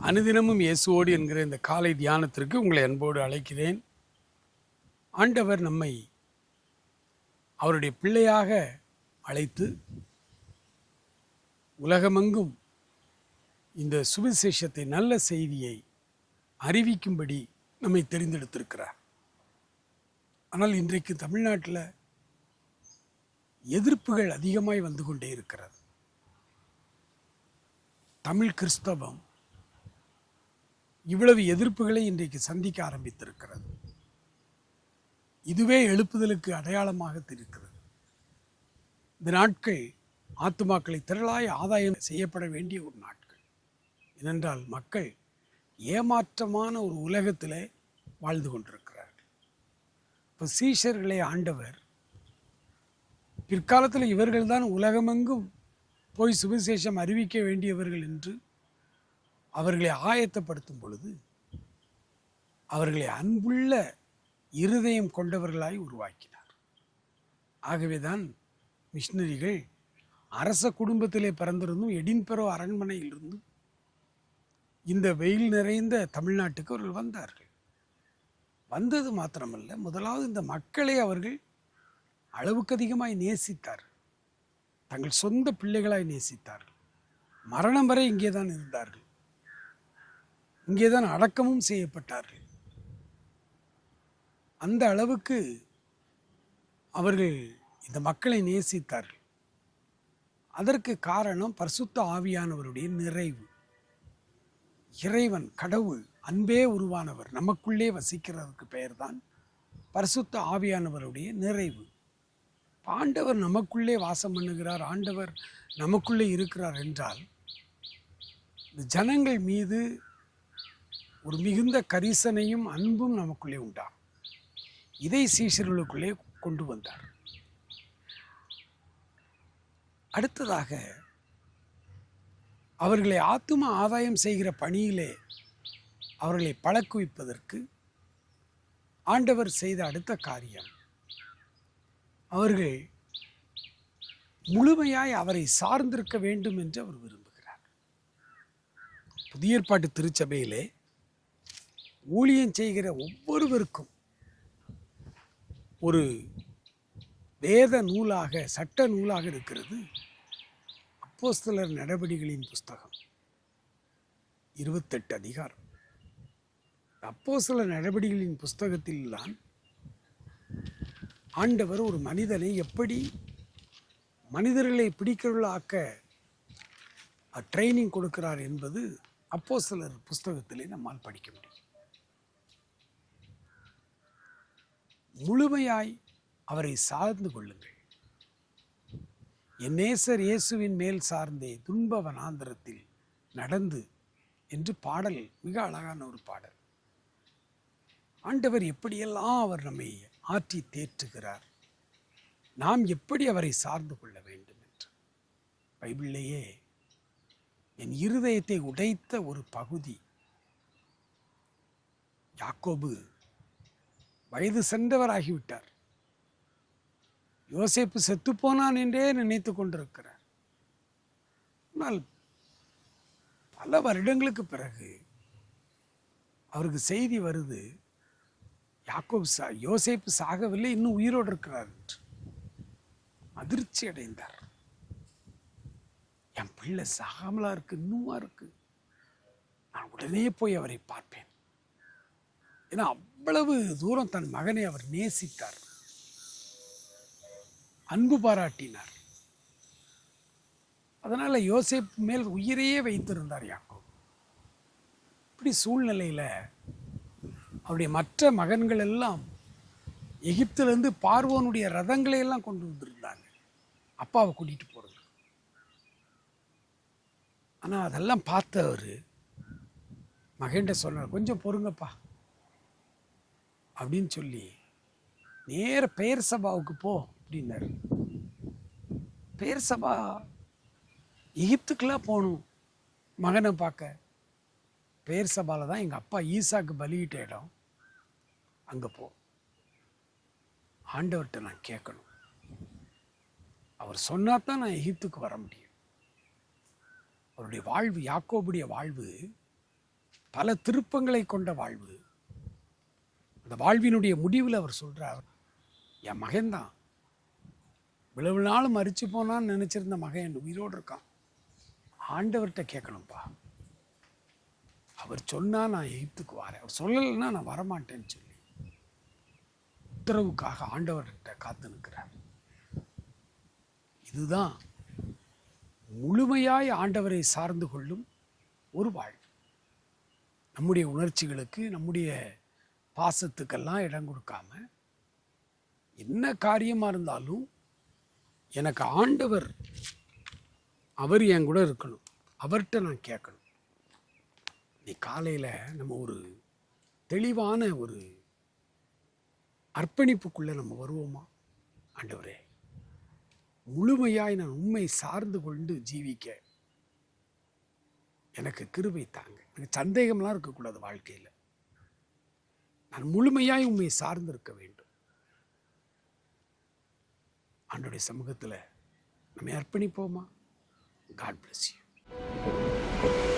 அனுதினமும் இயேசுவோடு என்கிற இந்த காலை தியானத்திற்கு உங்களை அன்போடு அழைக்கிறேன். ஆண்டவர் நம்மை அவருடைய பிள்ளையாக அழைத்து உலகமெங்கும் இந்த சுவிசேஷத்தை, நல்ல செய்தியை அறிவிக்கும்படி நம்மை தெரிந்தெடுத்திருக்கிறார். ஆனால் இன்றைக்கு தமிழ்நாட்டில் எதிர்ப்புகள் அதிகமாய் வந்து கொண்டே இருக்கிறது. தமிழ் கிறிஸ்தவம் இவ்வளவு எதிர்ப்புகளை இன்றைக்கு சந்திக்க ஆரம்பித்திருக்கிறது. இதுவே எழுப்புதலுக்கு அடையாளமாக இருக்கிறது. இந்த நாட்கள் ஆத்துமாக்களை திரளாய் ஆதாயம் செய்யப்பட வேண்டிய ஒரு நாட்கள். ஏனென்றால் மக்கள் ஏமாற்றமான ஒரு உலகத்திலே வாழ்ந்து கொண்டிருக்கிறார்கள். இப்போ சீஷர்களை ஆண்டவர் பிற்காலத்தில் இவர்கள்தான் உலகமெங்கும் போய் சுவிசேஷம் அறிவிக்க வேண்டியவர்கள் என்று அவர்களை ஆயத்தப்படுத்தும் பொழுது அவர்களை அன்புள்ள இருதயம் கொண்டவர்களாய் உருவாக்கினார். ஆகவேதான் மிஷினரிகள் அரச குடும்பத்திலே பிறந்திருந்தும் எடின்பெரோ அரண்மனையிலிருந்தும் இந்த வெயில் நிறைந்த தமிழ்நாட்டுக்கு அவர்கள் வந்தார்கள். வந்தது மாத்திரமல்ல, முதலாவது இந்த மக்களை அவர்கள் அளவுக்கு அதிகமாய் நேசித்தார்கள். தங்கள் சொந்த பிள்ளைகளாய் நேசித்தார்கள். மரணம் வரை இங்கே தான் இருந்தார்கள். இங்கேதான் அடக்கமும் செய்யப்பட்டார்கள். அந்த அளவுக்கு அவர்கள் இந்த மக்களை நேசித்தார்கள். அதற்கு காரணம் பரிசுத்த ஆவியானவருடைய நிறைவு. இறைவன், கடவுள், அன்பே உருவானவர் நமக்குள்ளே வசிக்கிறதுக்கு பெயர்தான் பரிசுத்த ஆவியானவருடைய நிறைவு. ஆண்டவர் நமக்குள்ளே வாசம் பண்ணுகிறார், ஆண்டவர் நமக்குள்ளே இருக்கிறார் என்றால் இந்த ஜனங்கள் மீது ஒரு மிகுந்த கரிசனையும் அன்பும் நமக்குள்ளே உண்டாகும். இதை சீஷர்களுக்குள்ளே கொண்டு வந்தார். அடுத்ததாக அவர்களை ஆத்தும ஆதாயம் செய்கிற பணியிலே அவர்களை பழக்குவிப்பதற்கு ஆண்டவர் செய்த அடுத்த காரியம், அவர்கள் முழுமையாய் அவரை சார்ந்திருக்க வேண்டும் என்று அவர் விரும்புகிறார். புதிய ஏற்பாட்டு திருச்சபையிலே ஊழியம் செய்கிற ஒவ்வொருவருக்கும் ஒரு வேத நூலாக, சட்ட நூலாக இருக்கிறது அப்போஸ்தலர் நடபடிகளின் புஸ்தகம். 28 அதிகாரம். அப்போஸ்தலர் நடபடிகளின் புஸ்தகத்தில் தான் ஆண்டவர் ஒரு மனிதனை எப்படி மனிதர்களை பிடிக்கிறவர்களாக்க ட்ரைனிங் கொடுக்கிறார் என்பது அப்போஸ்தலர் புஸ்தகத்திலே நம்மால் படிக்க முடியும். முழுமையாய் அவரை சார்ந்து கொள்ளுங்கள். என் நேசர் இயேசுவின் மேல் சார்ந்தே துன்ப வனாந்தரத்தில் நடந்து என்று பாடல், மிக அழகான ஒரு பாடல். ஆண்டவர் எப்படியெல்லாம் அவர் நம்மை ஆற்றி தேற்றுகிறார், நாம் எப்படி அவரை சார்ந்து கொள்ள வேண்டும் என்று. பைபிளிலேயே என் இருதயத்தை உடைத்த ஒரு பகுதி, யாக்கோபு வயது சென்றவராகிவிட்டார். யோசேப்பு செத்துப்போனான் என்றே நினைத்து கொண்டிருக்கிறார். ஆனால் பல வருடங்களுக்கு பிறகு அவருக்கு செய்தி வருது, யோசேப்பு சாகவில்லை, இன்னும் உயிரோடு இருக்கிறார் என்று. அதிர்ச்சி அடைந்தார். என் பிள்ளை சாகாமலா இருக்கு, இன்னுமா இருக்கு, நான் உடனே போய் அவரை பார்ப்பேன். ஏன்னா அவ்வளவு தூரம் தன் மகனை அவர் நேசித்தார், அன்பு பாராட்டினார். அதனால யோசேப்பு மேல் உயிரையே வைத்திருந்தார் யாக்கோபு. இப்படி சூழ்நிலையில அவருடைய மற்ற மகன்கள் எல்லாம் எகிப்திலிருந்து பார்வோனுடைய ரதங்களை எல்லாம் கொண்டு வந்திருந்தாங்க அப்பாவை கூட்டிட்டு போறது. ஆனா அதெல்லாம் பார்த்தவர் மகன்கிட்ட சொன்னார், கொஞ்சம் பொறுங்கப்பா அப்படின்னு சொல்லி நேர பெயர் சபாவுக்கு போ அப்படின்னாரு. பெயர் சபா எகிப்துக்கெல்லாம் போகணும் மகனை பார்க்க. பெயர் சபால தான் எங்கள் அப்பா ஈசாக்கு பலியிட்ட இடம், அங்கே போ. ஆண்டவர்கிட்ட நான் கேட்கணும், அவர் சொன்னா தான் நான் எகிப்துக்கு வர முடியும். அவருடைய வாழ்வு, யாக்கோபுடைய வாழ்வு பல திருப்பங்களை கொண்ட வாழ்வு. அந்த வாழ்வினுடைய முடிவில் அவர் சொல்றார், என் மகன்தான் இவ்வளவு நாள் மரிச்சு போனான்னு நினைச்சிருந்த மகன் உயிரோடு இருக்கான். ஆண்டவர்கிட்ட கேட்கணும்ப்பா, அவர் சொன்னா நான் எகிப்துக்கு வரேன், அவர் சொல்லலைன்னா நான் வரமாட்டேன்னு சொல்லி உத்தரவுக்காக ஆண்டவர்கிட்ட காத்து நிற்கிறார். இதுதான் முழுமையாய் ஆண்டவரை சார்ந்து கொள்ளும் ஒரு வாழ்வு. நம்முடைய உணர்ச்சிகளுக்கு, நம்முடைய பாசத்துக்கெல்லாம் இடம் கொடுக்காம, என்ன காரியமாக இருந்தாலும் எனக்கு ஆண்டவர், அவர் என் கூட இருக்கணும், அவர்கிட்ட நான் கேட்கணும். நீ காலையில் நம்ம ஒரு தெளிவான ஒரு அர்ப்பணிப்புக்குள்ளே நம்ம வருவோமா? ஆண்டவரே, முழுமையாய் நான் உண்மை சார்ந்து கொண்டு ஜீவிக்க எனக்கு கிருபை தாங்க. எனக்கு சந்தேகம்லாம் இருக்கக்கூடாது வாழ்க்கையில். நான் முழுமையாய் உண்மை சார்ந்து இருக்க வேண்டும். ஆண்டவருடைய சமூகத்தில் நம்ம அர்ப்பணிப்போமா? God bless you.